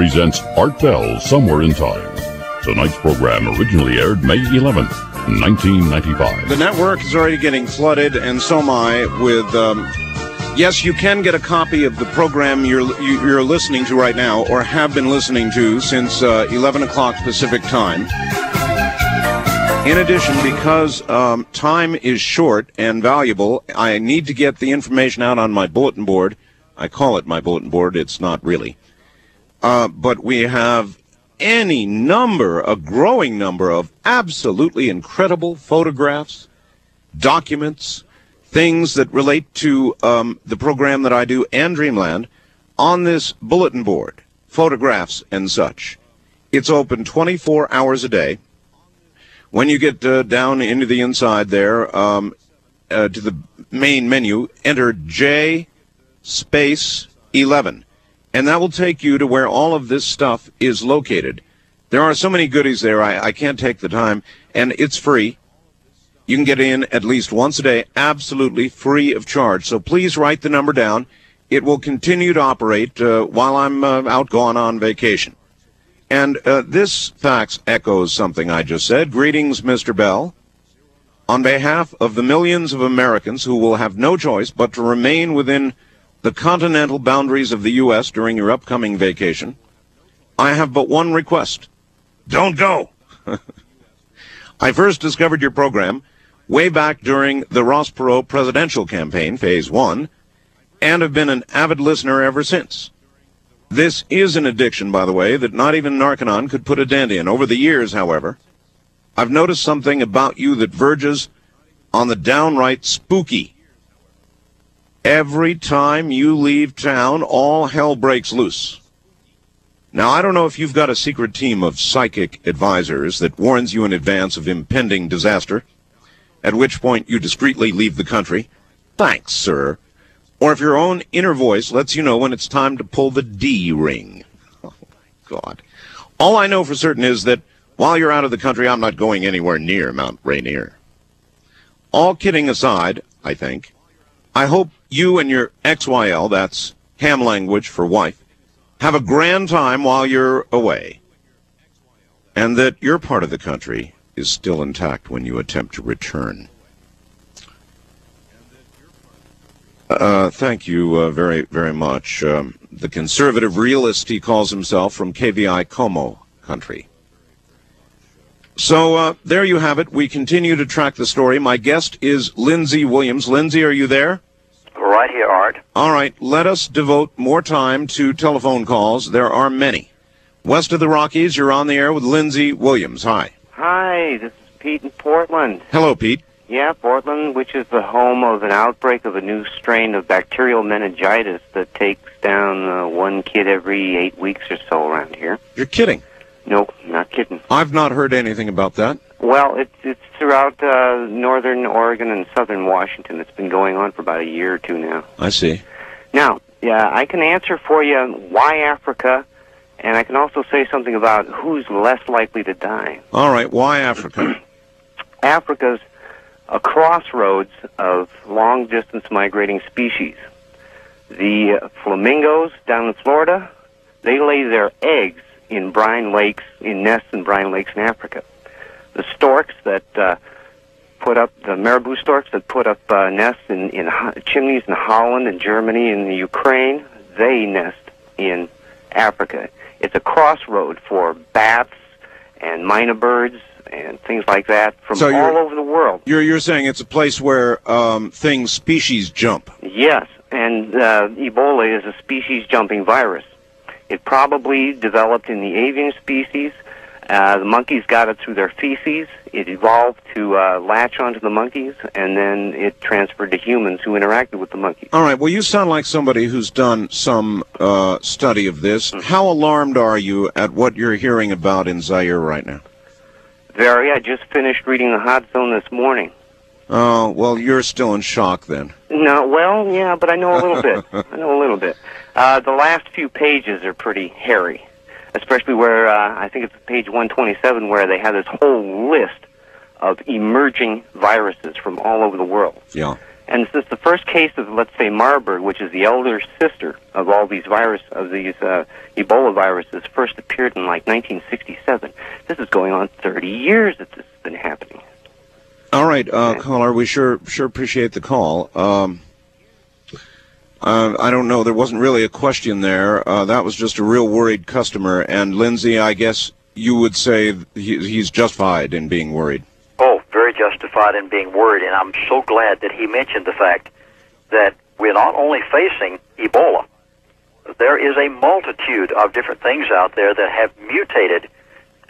presents Art Bell Somewhere in Time. Tonight's program originally aired May 11th, 1995. The network is already getting flooded, and so am I, with... yes, you can get a copy of the program you're listening to right now, or have been listening to since 11 o'clock Pacific time. In addition, because time is short and valuable, I need to get the information out on my bulletin board. I call it my bulletin board. It's not really. But we have a growing number of absolutely incredible photographs, documents, things that relate to the program that I do and Dreamland on this bulletin board, photographs and such. It's open 24 hours a day. When you get down into the inside there, to the main menu, enter J space 11, and that will take you to where all of this stuff is located. There are so many goodies there, I can't take the time, and it's free. You can get in at least once a day, absolutely free of charge. So please write the number down. It will continue to operate while I'm out gone on vacation. And this fax echoes something I just said. Greetings, Mr. Bell. On behalf of the millions of Americans who will have no choice but to remain within the continental boundaries of the U.S. during your upcoming vacation, I have but one request. Don't go! I first discovered your program way back during the Ross Perot presidential campaign, Phase 1, and have been an avid listener ever since. This is an addiction, by the way, that not even Narconon could put a dent in. Over the years, however, I've noticed something about you that verges on the downright spooky. Every time you leave town, all hell breaks loose. Now, I don't know if you've got a secret team of psychic advisors that warns you in advance of impending disaster, at which point you discreetly leave the country. Thanks, sir. Or if your own inner voice lets you know when it's time to pull the D ring. Oh, my God. All I know for certain is that while you're out of the country, I'm not going anywhere near Mount Rainier. All kidding aside, I think, I hope you and your XYL, that's ham language for wife, have a grand time while you're away, and that your part of the country is still intact when you attempt to return. Thank you very, very much. The conservative realist, he calls himself, from KVI Como country. So there you have it. We continue to track the story. My guest is Lindsay Williams. Lindsay, are you there? Right here, Art. All right. Let us devote more time to telephone calls. There are many. West of the Rockies, you're on the air with Lindsay Williams. Hi. Hi, this is Pete in Portland. Hello, Pete. Yeah, Portland, which is the home of an outbreak of a new strain of bacterial meningitis that takes down one kid every 8 weeks or so around here. You're kidding. Nope, not kidding. I've not heard anything about that. Well, it's throughout northern Oregon and southern Washington. It's been going on for about a year or two now. I see. Now, yeah, I can answer for you why Africa, and I can also say something about who's less likely to die. All right, why Africa? Africa's a crossroads of long-distance migrating species. The flamingos down in Florida, they lay their eggs in brine lakes, in nests in brine lakes in Africa. The storks that put up, the marabou storks that put up nests in chimneys in Holland and Germany and the Ukraine, they nest in Africa. It's a crossroad for bats and mynah birds and things like that from all over the world. You're saying it's a place where species jump. Yes, and Ebola is a species-jumping virus. It probably developed in the avian species. The monkeys got it through their feces. It evolved to latch onto the monkeys, and then it transferred to humans who interacted with the monkeys. All right, well, you sound like somebody who's done some study of this. Mm-hmm. How alarmed are you at what you're hearing about in Zaire right now? Very. I just finished reading The Hot Zone this morning. Oh, well, you're still in shock then. No, well, yeah, but I know a little bit. The last few pages are pretty hairy, especially where, I think it's page 127, where they have this whole list of emerging viruses from all over the world. Yeah. And since the first case of, let's say, Marburg, which is the elder sister of all these Ebola viruses, first appeared in like 1967, this is going on 30 years that this has been happening. All right, caller, we sure appreciate the call. I don't know, there wasn't really a question there. That was just a real worried customer. And Lindsay, I guess you would say he's justified in being worried. Oh, very justified in being worried, and I'm so glad that he mentioned the fact that we're not only facing Ebola, there is a multitude of different things out there that have mutated,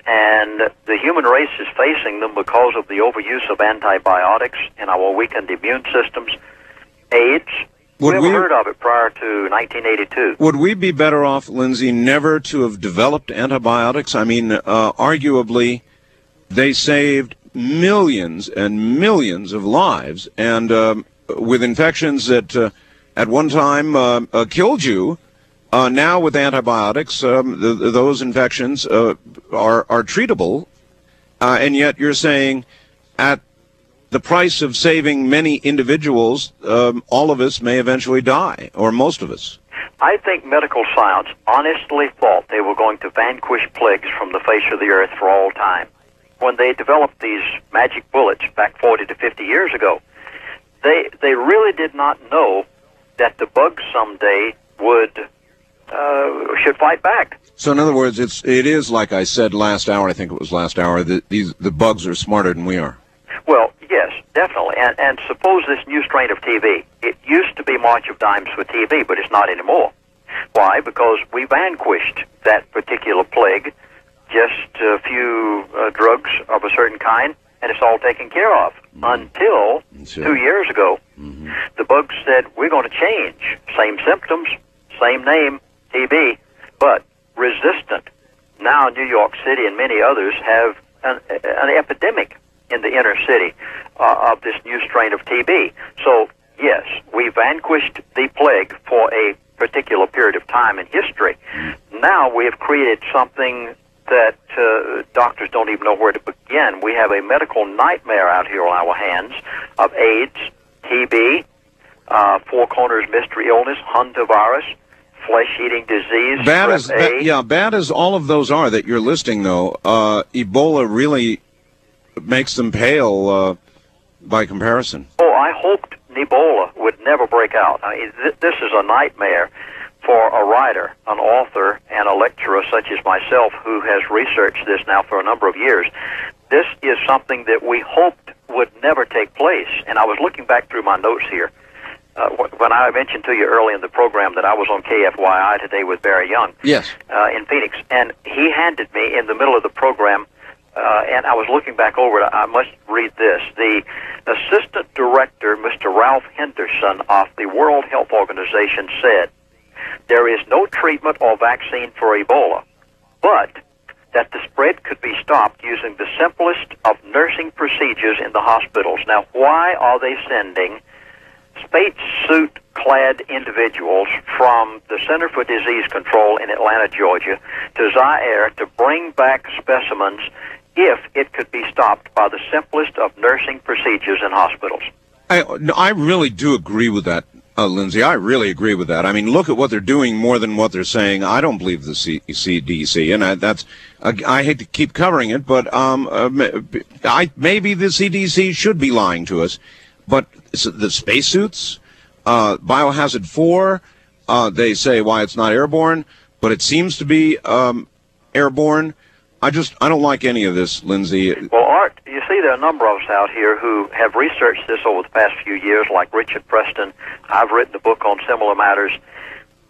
and the human race is facing them because of the overuse of antibiotics and our weakened immune systems. AIDS, we never heard of it prior to 1982. Would we be better off, Lindsay, never to have developed antibiotics? I mean, arguably, they saved millions and millions of lives, and with infections that at one time killed you, now with antibiotics, those infections are treatable, and yet you're saying at the price of saving many individuals, all of us may eventually die, or most of us. I think medical science honestly thought they were going to vanquish plagues from the face of the earth for all time. When they developed these magic bullets back 40 to 50 years ago, they really did not know that the bugs someday should fight back. So in other words, it is like I said last hour, I think it was last hour, that the bugs are smarter than we are. Well, yes, definitely. And suppose this new strain of TB, it used to be March of Dimes for TB, but it's not anymore. Why? Because we vanquished that particular plague, just a few drugs of a certain kind, and it's all taken care of. Until 2 years ago, the bugs said, we're going to change. Same symptoms, same name, TB, but resistant. Now New York City and many others have an epidemic in the inner city of this new strain of TB. So, yes, we vanquished the plague for a particular period of time in history. Now we have created something that doctors don't even know where to begin. We have a medical nightmare out here on our hands of AIDS, TB, Four Corners mystery illness, hantavirus, flesh-eating disease, bad as all of those are that you're listing, though, Ebola really makes them pale by comparison. Oh, I hoped Ebola would never break out. I mean, this is a nightmare for a writer, an author, and a lecturer such as myself who has researched this now for a number of years. This is something that we hoped would never take place. And I was looking back through my notes here. When I mentioned to you early in the program that I was on KFYI today with Barry Young in Phoenix, and he handed me in the middle of the program, and I was looking back over it, I must read this. The Assistant Director, Mr. Ralph Henderson of the World Health Organization said, there is no treatment or vaccine for Ebola, but that the spread could be stopped using the simplest of nursing procedures in the hospitals. Now, why are they sending spacesuit-clad individuals from the Center for Disease Control in Atlanta, Georgia, to Zaire to bring back specimens if it could be stopped by the simplest of nursing procedures in hospitals? I really do agree with that, Lindsay. I really agree with that. I mean, look at what they're doing more than what they're saying. I don't believe the CDC, and I hate to keep covering it, but maybe the CDC should be lying to us. But the spacesuits, Biohazard 4, they say why it's not airborne, but it seems to be airborne. I don't like any of this, Lindsay. Well, Art, you see there are a number of us out here who have researched this over the past few years, like Richard Preston. I've written a book on similar matters.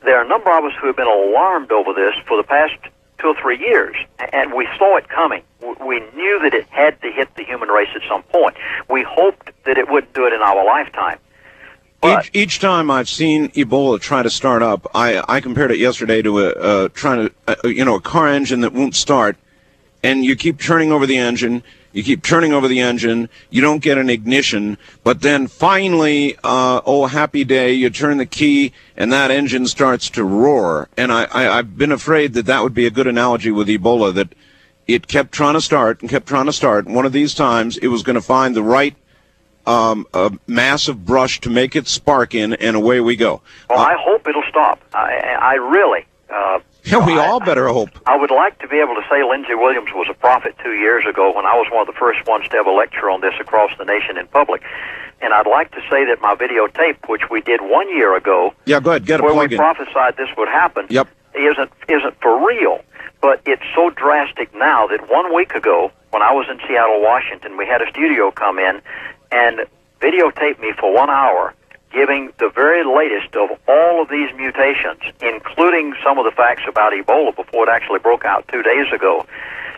There are a number of us who have been alarmed over this for the past 2 or 3 years, and we saw it coming. We knew that it had to hit the human race at some point. We hoped that it wouldn't do it in our lifetime. But each time I've seen Ebola try to start up, I compared it yesterday to a car engine that won't start, and you keep turning over the engine, you don't get an ignition, but then finally, happy day, you turn the key, and that engine starts to roar. And I've been afraid that would be a good analogy with Ebola, that it kept trying to start and kept trying to start. One of these times, it was going to find the right a massive brush to make it spark in, and away we go. Well, I hope it'll stop. I really. Yeah, we all better hope. I would like to be able to say Lindsey Williams was a prophet 2 years ago when I was one of the first ones to have a lecture on this across the nation in public. And I'd like to say that my videotape, which we did 1 year ago, yeah, go ahead, get a where plug we in. prophesied this would happen, Yep. isn't for real. But it's so drastic now that 1 week ago, when I was in Seattle, Washington, we had a studio come in and videotape me for 1 hour, giving the very latest of all of these mutations, including some of the facts about Ebola before it actually broke out 2 days ago.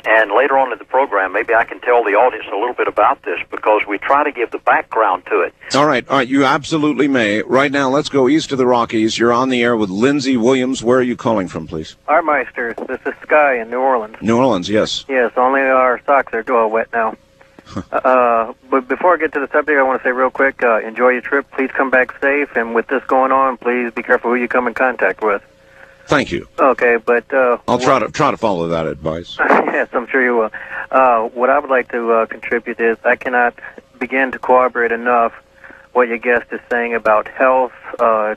And later on in the program, maybe I can tell the audience a little bit about this, because we try to give the background to it. All right, you absolutely may. Right now, let's go east of the Rockies. You're on the air with Lindsey Williams. Where are you calling from, please? Armeister, this is Sky in New Orleans. New Orleans, yes. Yes, only our socks are all wet now. But before I get to the subject, I want to say real quick, enjoy your trip. Please come back safe. And with this going on, please be careful who you come in contact with. Thank you. Okay, but... I'll try to follow that advice. Yes, I'm sure you will. What I would like to contribute is I cannot begin to corroborate enough what your guest is saying about health, your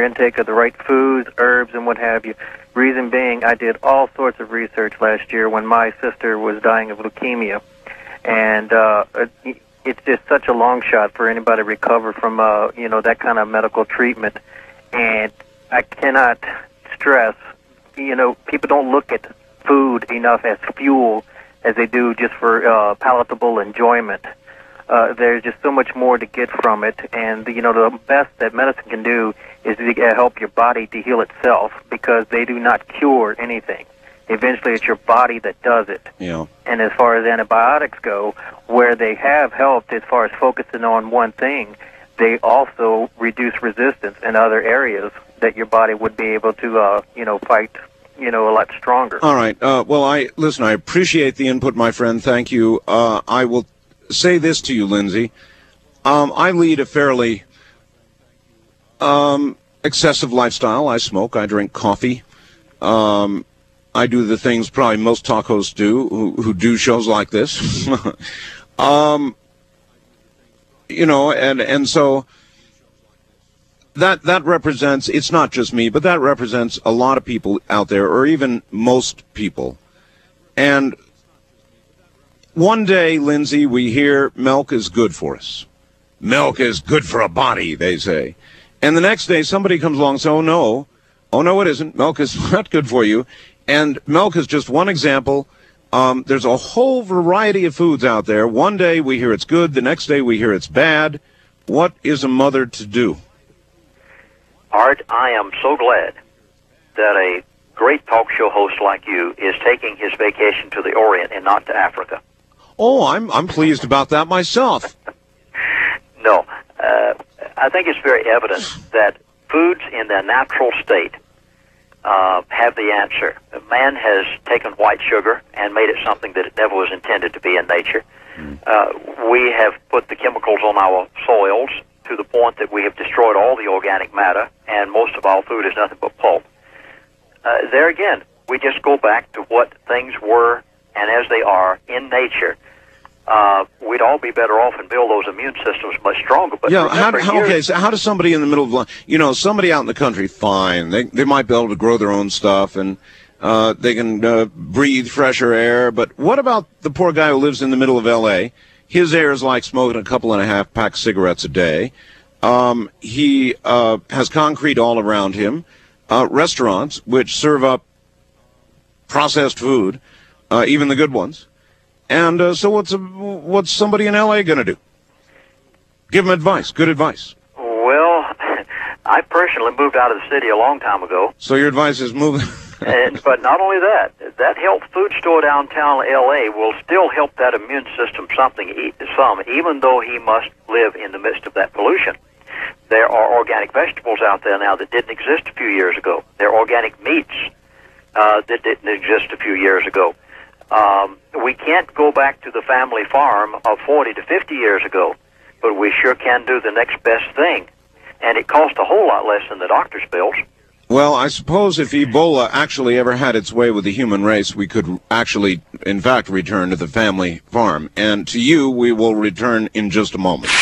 intake of the right foods, herbs, and what have you. Reason being, I did all sorts of research last year when my sister was dying of leukemia. And it's just such a long shot for anybody to recover from, that kind of medical treatment. And I cannot stress, people don't look at food enough as fuel as they do just for palatable enjoyment. There's just so much more to get from it. And, the best that medicine can do is to help your body to heal itself, because they do not cure anything. Eventually, it's your body that does it. Yeah. And as far as antibiotics go, where they have helped as far as focusing on one thing, they also reduce resistance in other areas that your body would be able to, fight, a lot stronger. All right. Well, I appreciate the input, my friend. Thank you. I will say this to you, Lindsey. I lead a fairly excessive lifestyle. I smoke. I drink coffee. I do the things probably most talk hosts do who do shows like this. And so that represents, it's not just me, but that represents a lot of people out there, or even most people. And one day, Lindsey, we hear milk is good for us. Milk is good for a body, they say. And the next day, somebody comes along and says, oh, no, it isn't. Milk is not good for you. And milk is just one example. There's a whole variety of foods out there. One day we hear it's good. The next day we hear it's bad. What is a mother to do? Art, I am so glad that a great talk show host like you is taking his vacation to the Orient and not to Africa. Oh, I'm pleased about that myself. No, I think it's very evident that foods in their natural state have the answer. Man has taken white sugar and made it something that it never was intended to be in nature. We have put the chemicals on our soils to the point that we have destroyed all the organic matter, and most of our food is nothing but pulp. There again, we just go back to what things were and as they are in nature. We'd all be better off and build those immune systems much stronger. But yeah, so how does somebody in the middle of, somebody out in the country, fine, they might be able to grow their own stuff and they can breathe fresher air, but what about the poor guy who lives in the middle of L.A.? His air is like smoking a couple and a half pack cigarettes a day. He has concrete all around him, restaurants which serve up processed food, even the good ones. And so what's somebody in L.A. going to do? Give them advice, good advice. Well, I personally moved out of the city a long time ago. So your advice is move. But not only that, that health food store downtown L.A. will still help that immune system some, even though he must live in the midst of that pollution. There are organic vegetables out there now that didn't exist a few years ago. There are organic meats that didn't exist a few years ago. We can't go back to the family farm of 40 to 50 years ago, but we sure can do the next best thing. And it costs a whole lot less than the doctor's bills. Well, I suppose if Ebola actually ever had its way with the human race, we could actually, in fact, return to the family farm. And to you, we will return in just a moment.